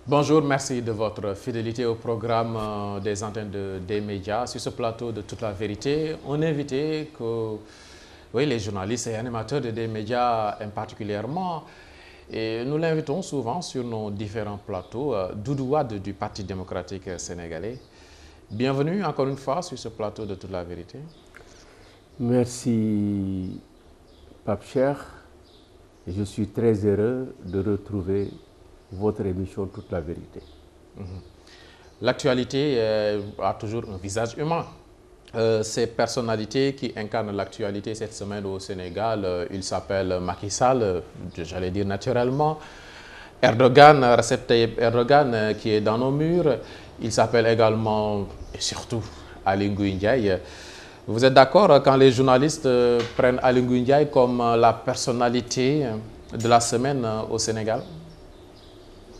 Bonjour, merci de votre fidélité au programme des antennes des médias. Sur ce plateau de Toute la vérité, on a invité les journalistes et animateurs des médias particulièrement. Et nous l'invitons souvent sur nos différents plateaux. Doudou Wade du Parti démocratique sénégalais. Bienvenue encore une fois sur ce plateau de Toute la vérité. Merci, Pape Cheikh. Je suis très heureux de retrouver votre émission Toute la vérité. L'actualité a toujours un visage humain. Ces personnalités qui incarnent l'actualité cette semaine au Sénégal, il s'appelle Macky Sall, j'allais dire naturellement, Erdogan, Recep Tayyip Erdogan qui est dans nos murs, il s'appelle également et surtout Aly Ngouille Ndiaye. Vous êtes d'accord quand les journalistes prennent Aly Ngouille Ndiaye comme la personnalité de la semaine au Sénégal?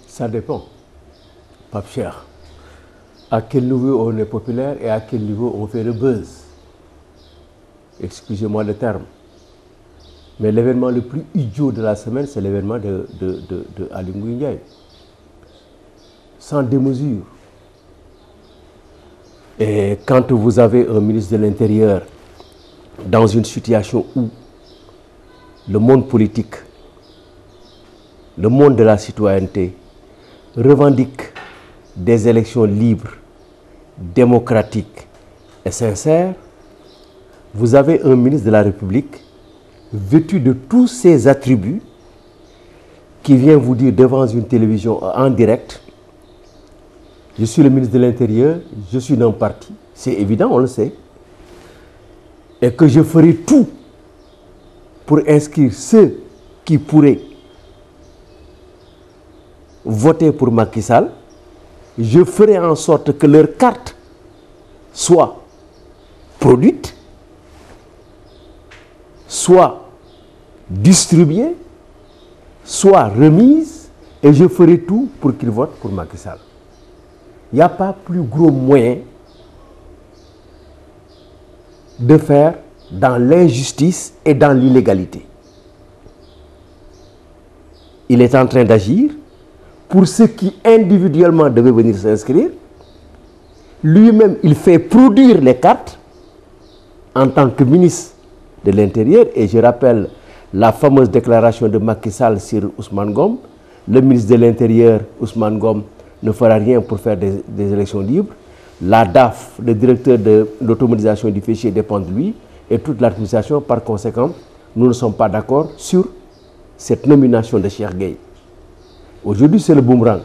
Ça dépend, Pape Cheikh. À quel niveau on est populaire et à quel niveau on fait le buzz. Excusez-moi le terme. Mais l'événement le plus idiot de la semaine, c'est l'événement de Aly Ngouille Ndiaye. Sans démesure. Et quand vous avez un ministre de l'Intérieur dans une situation où le monde politique, le monde de la citoyenneté revendique des élections libres, démocratiques et sincères, vous avez un ministre de la République vêtu de tous ses attributs qui vient vous dire devant une télévision en direct: je suis le ministre de l'Intérieur, je suis d'un parti, c'est évident, on le sait, et que je ferai tout pour inscrire ceux qui pourraient voter pour Macky Sall. Je ferai en sorte que leur carte soit produite, soit distribuée, soit remise, et je ferai tout pour qu'ils votent pour Macky Sall. Il n'y a pas plus gros moyen de faire dans l'injustice et dans l'illégalité. Il est en train d'agir pour ceux qui individuellement devaient venir s'inscrire. Lui-même, il fait produire les cartes en tant que ministre de l'Intérieur. Et je rappelle la fameuse déclaration de Macky Sall sur Ousmane Ngom. Le ministre de l'Intérieur, Ousmane Ngom, ne fera rien pour faire des élections libres. La DAF, le directeur de l'automatisation du fichier, dépend de lui. Et toute l'administration, par conséquent, nous ne sommes pas d'accord sur cette nomination de Cheikh Gueye. Aujourd'hui, c'est le boomerang.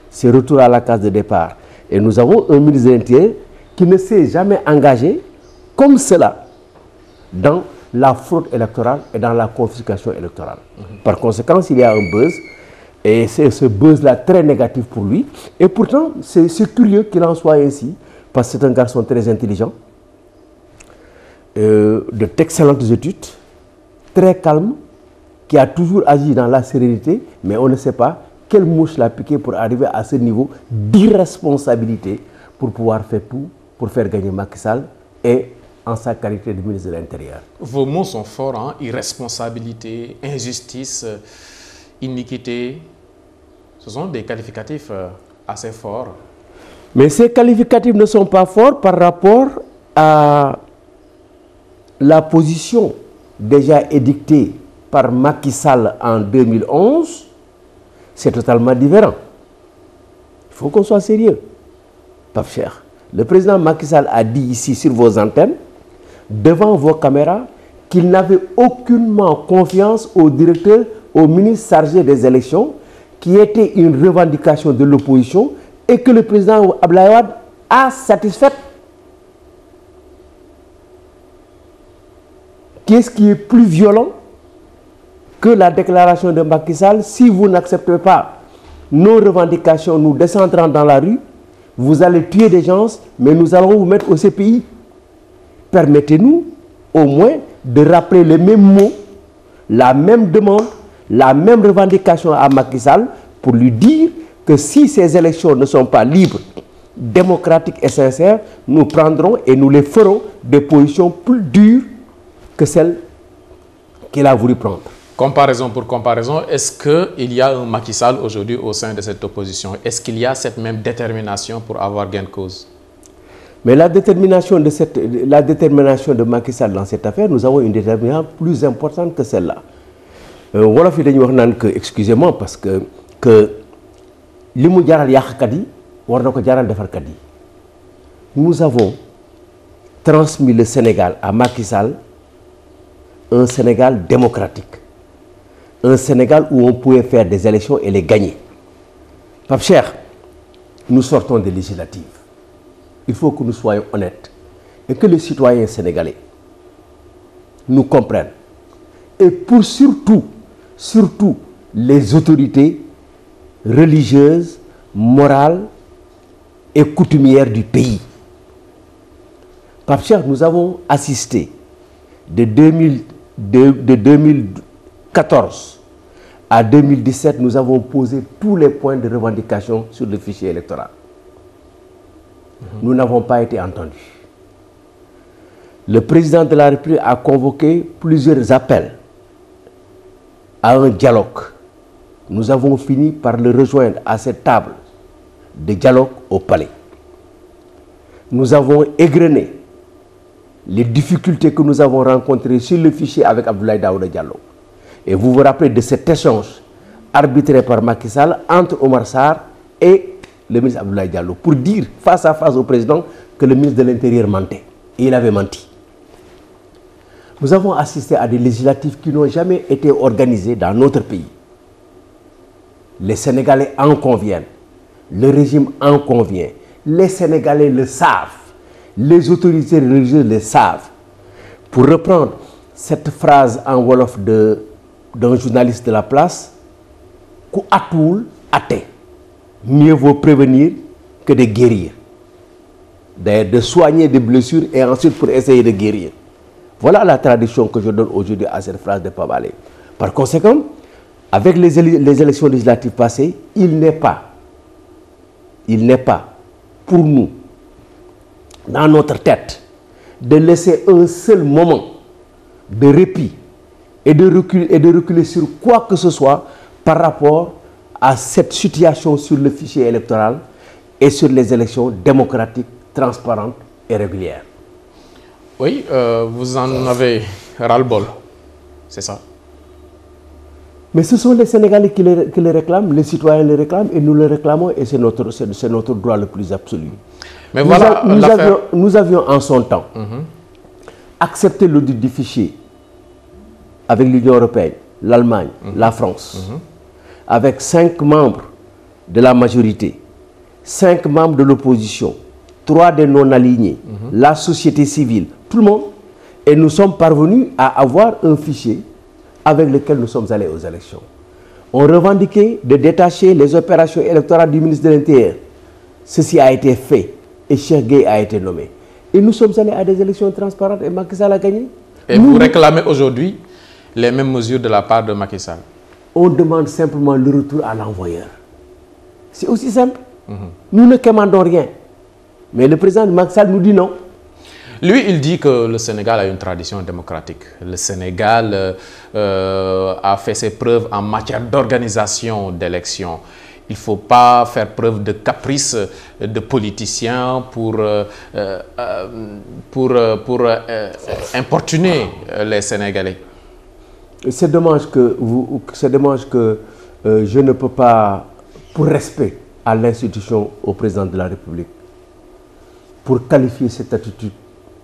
C'est retour à la case de départ. Et nous avons un ministre de l'Intérieur qui ne s'est jamais engagé comme cela dans la fraude électorale et dans la confiscation électorale. Par conséquent, il y a un buzz, et c'est ce buzz-là très négatif pour lui. Et pourtant, c'est curieux qu'il en soit ainsi, parce que c'est un garçon très intelligent, d'excellentes études, très calme, qui a toujours agi dans la sérénité, mais on ne sait pas quelle mouche l'a piqué pour arriver à ce niveau d'irresponsabilité pour pouvoir faire tout pour faire gagner Macky Sall et en sa qualité de ministre de l'Intérieur. Vos mots sont forts, hein? Irresponsabilité, injustice, iniquité. Ce sont des qualificatifs assez forts. Mais ces qualificatifs ne sont pas forts par rapport à la position déjà édictée par Macky Sall en 2011, c'est totalement différent. Il faut qu'on soit sérieux. Pape Cheikh, le président Macky Sall a dit ici sur vos antennes, devant vos caméras, qu'il n'avait aucunement confiance au directeur, au ministre chargé des élections, qui était une revendication de l'opposition et que le président Abdoulaye Wade a satisfait. Qu'est-ce qui est plus violent que la déclaration de Macky Sall? Si vous n'acceptez pas nos revendications, nous descendrons dans la rue, vous allez tuer des gens, mais nous allons vous mettre au CPI. Permettez-nous au moins de rappeler les mêmes mots, la même demande, la même revendication à Macky Sall pour lui dire que si ces élections ne sont pas libres, démocratiques et sincères, nous prendrons et nous les ferons des positions plus dures que celles qu'il a voulu prendre. Comparaison pour comparaison, est-ce qu'il y a un Macky Sall aujourd'hui au sein de cette opposition? Est-ce qu'il y a cette même détermination pour avoir gain de cause? Mais la détermination de Macky Sall dans cette affaire, nous avons une détermination plus importante que celle-là. Wolof yi dañuy wax naan que, excusez-moi, parce que li mu jaral yàqkat yi war na ko jaral defarkat yi. Nous avons transmis le Sénégal à Macky Sall, un Sénégal démocratique, un Sénégal où on pouvait faire des élections et les gagner. Pape Cheikh, nous sortons des législatives. Il faut que nous soyons honnêtes et que les citoyens sénégalais nous comprennent. Et pour surtout les autorités religieuses, morales et coutumières du pays. Pape Cheikh, nous avons assisté de 2014 à 2017, nous avons posé tous les points de revendication sur le fichier électoral. Nous n'avons pas été entendus. Le président de la République a convoqué plusieurs appels à un dialogue. Nous avons fini par le rejoindre à cette table de dialogue au palais. Nous avons égrené les difficultés que nous avons rencontrées sur le fichier avec Abdoulaye Daouda Diallo. Et vous vous rappelez de cet échange arbitré par Macky Sall entre Omar Sarr et le ministre Abdoulaye Diallo pour dire face à face au président que le ministre de l'Intérieur mentait. Et il avait menti. Nous avons assisté à des législatives qui n'ont jamais été organisées dans notre pays. Les Sénégalais en conviennent. Le régime en convient. Les Sénégalais le savent. Les autorités religieuses le savent. Pour reprendre cette phrase en wolof d'un journaliste de la place, « Ku atul ate ». Mieux vaut prévenir que de guérir. D'ailleurs, de soigner des blessures et ensuite pour essayer de guérir. Voilà la traduction que je donne aujourd'hui à cette phrase de Pape Alé. Par conséquent, avec les élections législatives passées, il n'est pas pour nous, dans notre tête, de laisser un seul moment de répit et de reculer sur quoi que ce soit par rapport à cette situation sur le fichier électoral et sur les élections démocratiques, transparentes et régulières. Oui, vous en avez ras-le-bol, c'est ça. Mais ce sont les Sénégalais qui le réclament, les citoyens le réclament et nous le réclamons et c'est notre droit le plus absolu. Mais voilà, nous avions en son temps accepté l'audit du fichier avec l'Union européenne, l'Allemagne, la France, avec 5 membres de la majorité, 5 membres de l'opposition, 3 des non-alignés, la société civile, tout le monde. Et nous sommes parvenus à avoir un fichier avec lequel nous sommes allés aux élections. On revendiquait de détacher les opérations électorales du ministre de l'Intérieur. Ceci a été fait et Cheikh Gueye a été nommé. Et nous sommes allés à des élections transparentes et Macky Sall a gagné. Et vous réclamez aujourd'hui les mêmes mesures de la part de Macky Sall? On demande simplement le retour à l'envoyeur. C'est aussi simple. Nous ne commandons rien. Mais le président Macky Sall nous dit non. Lui, il dit que le Sénégal a une tradition démocratique. Le Sénégal a fait ses preuves en matière d'organisation d'élections. Il ne faut pas faire preuve de caprice de politiciens pour importuner les Sénégalais. C'est dommage que je ne peux pas, pour respect à l'institution, au président de la République, pour qualifier cette attitude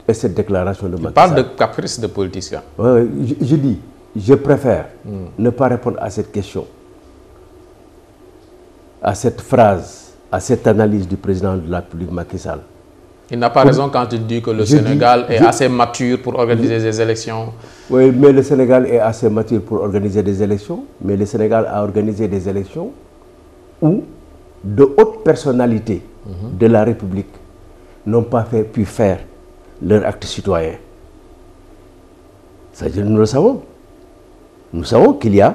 et cette déclaration de Macky Sall. Il parle de caprice de politicien. Je dis, je préfère ne pas répondre à cette question, à cette phrase, à cette analyse du président de la République Macky Sall. Il n'a pas raison quand il dit que le Sénégal est assez mature pour organiser des élections. Oui, mais le Sénégal est assez mature pour organiser des élections, mais le Sénégal a organisé des élections où de hautes personnalités de la République n'ont pas pu faire leur acte citoyen. Ça, nous le savons. Nous savons qu'il y a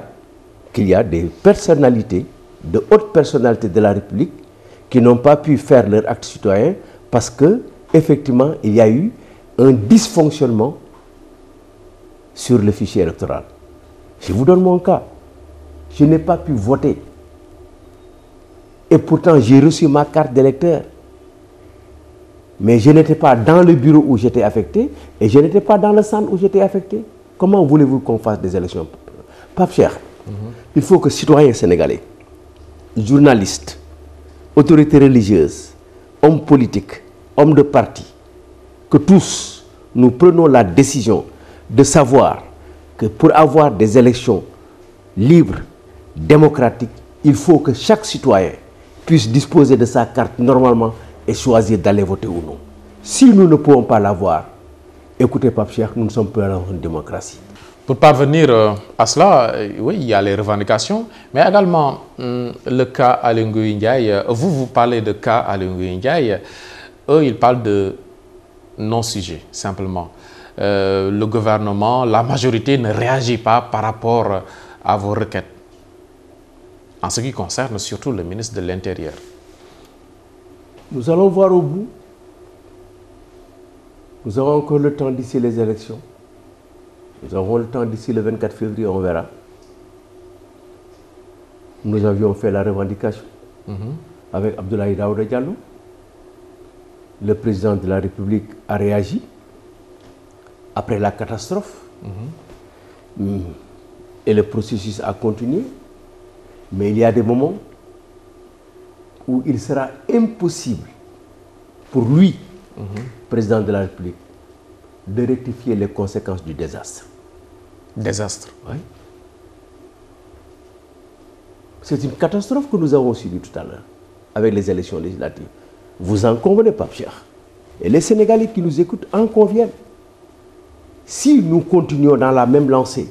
des personnalités, de hautes personnalités de la République qui n'ont pas pu faire leur acte citoyen parce que effectivement il y a eu un dysfonctionnement sur le fichier électoral. Je vous donne mon cas. Je n'ai pas pu voter. Et pourtant, j'ai reçu ma carte d'électeur. Mais je n'étais pas dans le bureau où j'étais affecté et je n'étais pas dans le centre où j'étais affecté. Comment voulez-vous qu'on fasse des élections? Pape Cheikh, il faut que citoyens sénégalais, journalistes, autorités religieuses, hommes politiques, hommes de parti, que tous nous prenons la décision de savoir que pour avoir des élections libres, démocratiques, il faut que chaque citoyen puisse disposer de sa carte normalement et choisir d'aller voter ou non. Si nous ne pouvons pas l'avoir, écoutez Pape Cheikh, nous ne sommes plus dans une démocratie. Pour parvenir à cela, oui, il y a les revendications, mais également le cas Aly Ngouille Ndiaye. Vous parlez de cas Aly Ngouille Ndiaye, eux, ils parlent de non-sujet, simplement. Le gouvernement, la majorité ne réagit pas par rapport à vos requêtes, en ce qui concerne surtout le ministre de l'Intérieur. Nous allons voir au bout. Nous avons encore le temps d'ici les élections. Nous avons le temps d'ici le 24 février, on verra. Nous avions fait la revendication avec Abdoulaye Daouda Diallo. Le président de la République a réagi après la catastrophe. Et le processus a continué. Mais il y a des moments où il sera impossible pour lui, président de la République, de rectifier les conséquences du désastre. Désastre. Oui. C'est une catastrophe que nous avons subie tout à l'heure avec les élections législatives. Vous en convenez, Pape Cheikh. Et les Sénégalais qui nous écoutent en conviennent. Si nous continuons dans la même lancée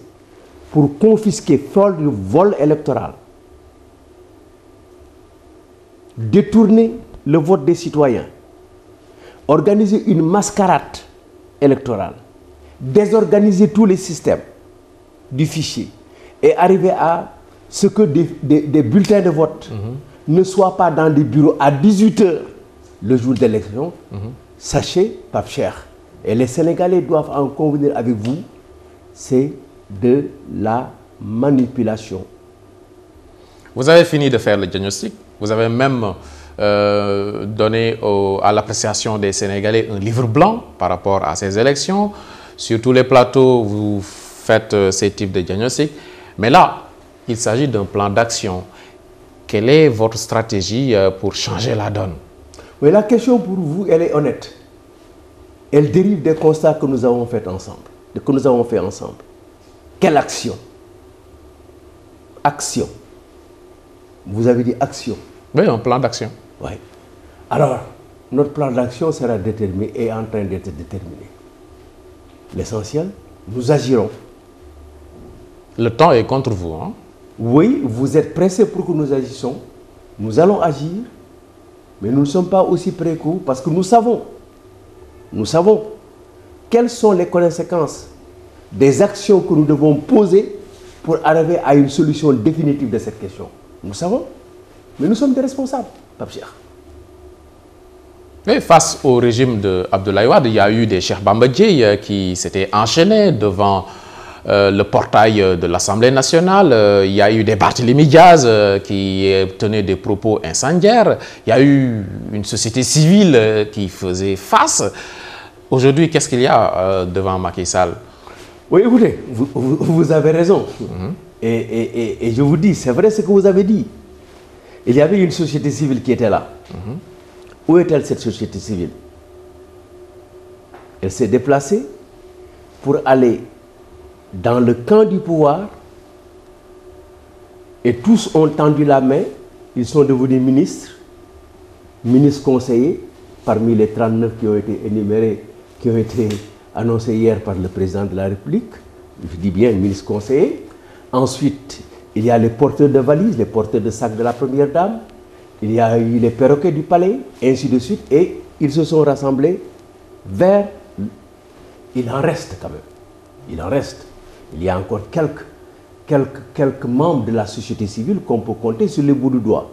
pour confisquer, faire du vol électoral, détourner le vote des citoyens, organiser une mascarade électorale, désorganiser tous les systèmes du fichier et arriver à ce que des bulletins de vote ne soient pas dans des bureaux à 18 h le jour d'élection, sachez, Pape Cheikh, et les Sénégalais doivent en convenir avec vous, c'est de la manipulation. Vous avez fini de faire le diagnostic. Vous avez même donné à l'appréciation des Sénégalais un livre blanc par rapport à ces élections. Sur tous les plateaux, vous faites ces types de diagnostics. Mais là, il s'agit d'un plan d'action. Quelle est votre stratégie pour changer la donne? Oui, la question pour vous, elle est honnête. Elle dérive des constats que nous avons faits ensemble. Quelle action? Action. Vous avez dit action. Oui, un plan d'action. Oui. Alors, notre plan d'action sera déterminé et en train d'être déterminé. L'essentiel, nous agirons. Le temps est contre vous, hein? Oui, vous êtes pressés pour que nous agissions. Nous allons agir, mais nous ne sommes pas aussi près que vous parce que nous savons quelles sont les conséquences des actions que nous devons poser pour arriver à une solution définitive de cette question. Nous savons, mais nous sommes des responsables, Pape Cheikh. Et face au régime d'Abdoulaye Wade, il y a eu des Cheikh Bamba Dièye qui s'étaient enchaînés devant le portail de l'Assemblée nationale. Il y a eu des Barthélémy Diaz qui tenaient des propos incendiaires. Il y a eu une société civile qui faisait face. Aujourd'hui, qu'est-ce qu'il y a devant Macky Sall? Oui, écoutez, vous avez raison. Et je vous dis, c'est vrai ce que vous avez dit. Il y avait une société civile qui était là. Où est-elle, cette société civile? Elle s'est déplacée pour aller dans le camp du pouvoir et tous ont tendu la main. Ils sont devenus ministres, ministres conseillers, parmi les 39 qui ont été énumérés, qui ont été annoncés hier par le président de la République. Je dis bien ministres conseillers. Ensuite, il y a les porteurs de valises, les porteurs de sacs de la première dame. Il y a eu les perroquets du palais, et ainsi de suite. Et ils se sont rassemblés vers... Il en reste quand même. Il en reste. Il y a encore quelques membres de la société civile qu'on peut compter sur les bouts du doigt.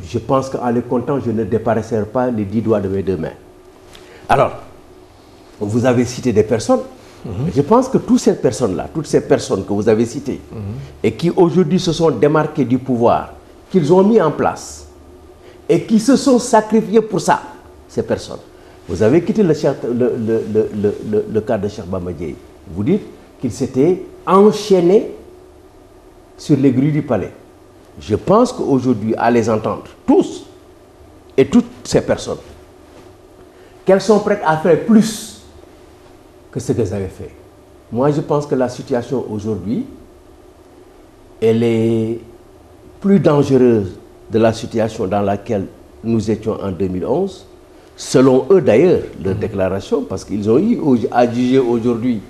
Je pense qu'en les comptant, je ne déparaîtrai pas les 10 doigts de mes deux mains. Alors, vous avez cité des personnes Je pense que toutes ces personnes-là, toutes ces personnes que vous avez citées, et qui aujourd'hui se sont démarquées du pouvoir, qu'ils ont mis en place, et qui se sont sacrifiés pour ça, ces personnes. Vous avez quitté le cas de Cheikh Bamba Dièye. Vous dites qu'il s'était enchaîné sur les grilles du palais. Je pense qu'aujourd'hui, à les entendre, tous, et toutes ces personnes, qu'elles sont prêtes à faire plus que ce qu'elles avaient fait. Moi, je pense que la situation aujourd'hui, elle est plus dangereuse de la situation dans laquelle nous étions en 2011, selon eux d'ailleurs, leur déclaration, parce qu'ils ont eu à juger aujourd'hui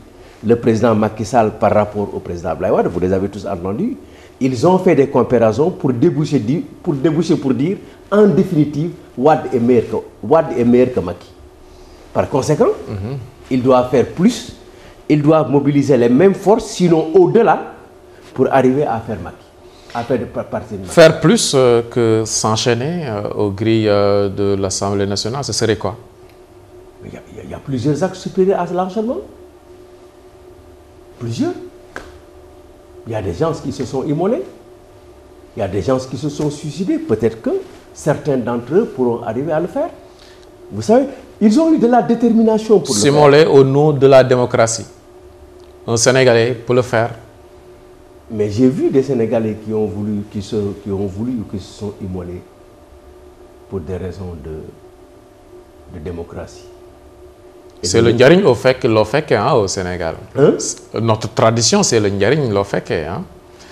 le président Macky Sall par rapport au président Abdoulaye Wade, vous les avez tous entendus. Ils ont fait des comparaisons pour déboucher pour dire, en définitive, Wade est meilleur que Macky. Par conséquent, ils doivent faire plus, ils doivent mobiliser les mêmes forces, sinon au-delà, pour arriver à faire Macky. Faire plus que s'enchaîner aux grilles de l'Assemblée nationale, ce serait quoi? Il y a plusieurs actes supérieurs à l'enchaînement. Plusieurs. Il y a des gens qui se sont immolés. Il y a des gens qui se sont suicidés. Peut-être que certains d'entre eux pourront arriver à le faire. Vous savez, ils ont eu de la détermination pour le faire. S'immoler au nom de la démocratie. Un Sénégalais peut le faire. Mais j'ai vu des Sénégalais qui ont voulu ou qui se sont immolés pour des raisons de démocratie. C'est le njariñ au fait au Sénégal. Hein? Notre tradition, c'est le njariñ lo fekke. Hein?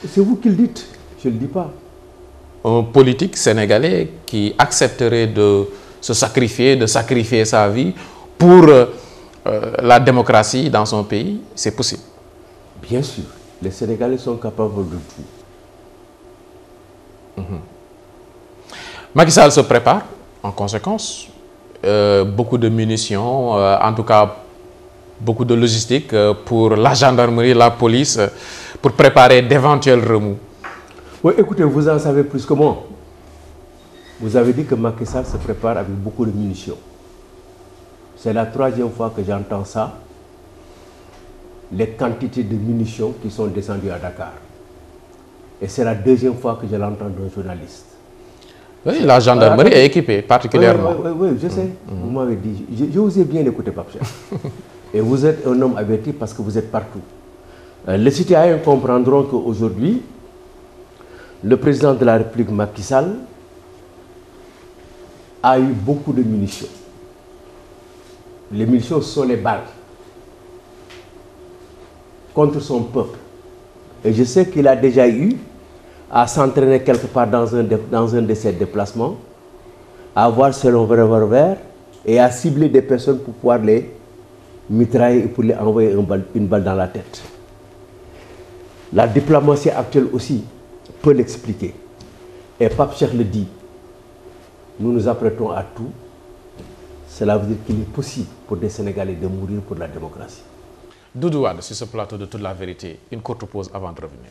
C'est vous qui le dites, je ne le dis pas. Un politique sénégalais qui accepterait de se sacrifier, de sacrifier sa vie pour la démocratie dans son pays, c'est possible. Bien sûr. Les Sénégalais sont capables de tout. Macky Sall se prépare en conséquence. Beaucoup de munitions, en tout cas beaucoup de logistique pour la gendarmerie, la police, pour préparer d'éventuels remous. Oui, écoutez, vous en savez plus que moi. Vous avez dit que Macky Sall se prépare avec beaucoup de munitions. C'est la troisième fois que j'entends ça. Les quantités de munitions qui sont descendues à Dakar. Et c'est la deuxième fois que je l'entends d'un journaliste. Oui, la gendarmerie est équipée particulièrement. Oui, je sais. Vous m'avez dit, je vous ai bien écouté, Pape Cheikh. Et vous êtes un homme averti parce que vous êtes partout. Les citoyens comprendront qu'aujourd'hui, le président de la République, Macky Sall, a eu beaucoup de munitions. Les munitions sont les balles contre son peuple. Et je sais qu'il a déjà eu à s'entraîner quelque part dans un de ses déplacements, à avoir son revolver et à cibler des personnes pour pouvoir les mitrailler et pour les envoyer une balle dans la tête. La diplomatie actuelle aussi peut l'expliquer. Et Pape Cheikh le dit, nous nous apprêtons à tout. Cela veut dire qu'il est possible pour des Sénégalais de mourir pour la démocratie. Doudou Wade sur ce plateau de Toute la Vérité. Une courte pause avant de revenir.